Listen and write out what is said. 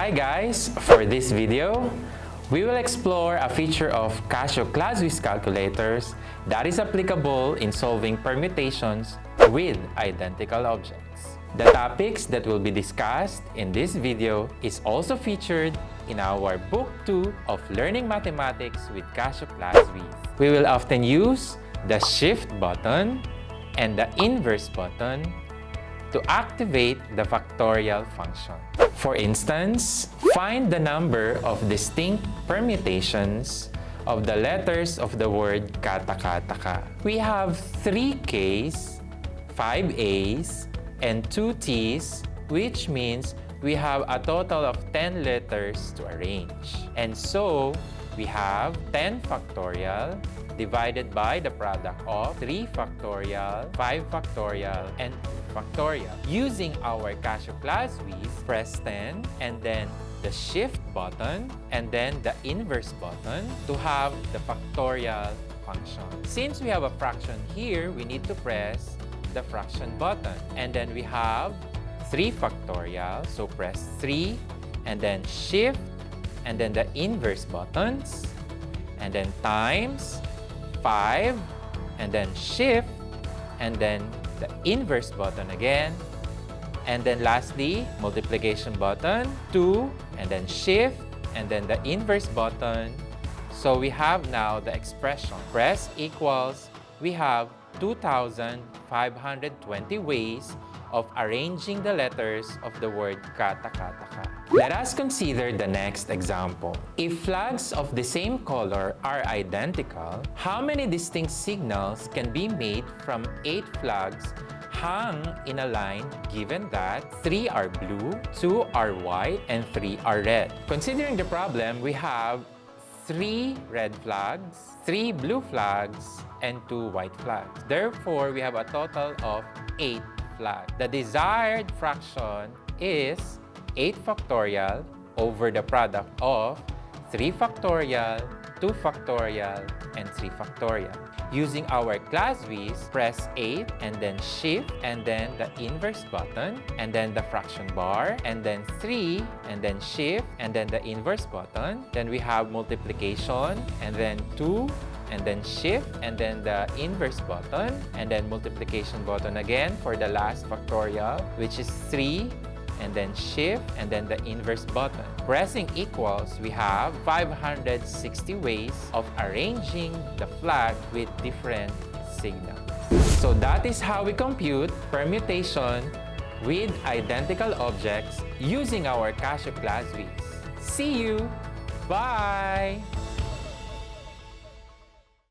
Hi guys! For this video, we will explore a feature of Casio ClassWiz calculators that is applicable in solving permutations with identical objects. The topics that will be discussed in this video is also featured in our Book 2 of Learning Mathematics with Casio ClassWiz. We will often use the Shift button and the Inverse button to activate the factorial function. For instance, find the number of distinct permutations of the letters of the word kata-kata. We have 3 Ks, 5 As, and 2 Ts, which means we have a total of 10 letters to arrange. And so, we have 10 factorial divided by the product of 3 factorial, 5 factorial, and 2 factorial. Using our Casio ClassWiz, press 10 and then the Shift button and then the Inverse button to have the factorial function. Since we have a fraction here, we need to press the fraction button. And then we have 3 factorial, so press 3 and then Shift and then the Inverse buttons and then times 5 and then Shift and then the Inverse button again, and then lastly multiplication button 2 and then Shift and then the Inverse button. So we have now the expression press equals, we have 2,520 ways of arranging the letters of the word kata-kata. Let us consider the next example. If flags of the same color are identical, how many distinct signals can be made from 8 flags hung in a line given that 3 are blue, 2 are white, and 3 are red? Considering the problem, we have 3 red flags, 3 blue flags, and 2 white flags. Therefore, we have a total of 8 flags. The desired fraction is 8 factorial over the product of 3 factorial, 2 factorial, and 3 factorial. Using our ClassWiz, press 8 and then Shift and then the Inverse button and then the fraction bar and then 3 and then Shift and then the Inverse button. Then we have multiplication and then 2 and then Shift and then the Inverse button and then multiplication button again for the last factorial, which is 3 and then Shift and then the Inverse button. Pressing equals, we have 560 ways of arranging the flag with different signals. So that is how we compute permutation with identical objects using our Casio ClassWiz. See you! Bye!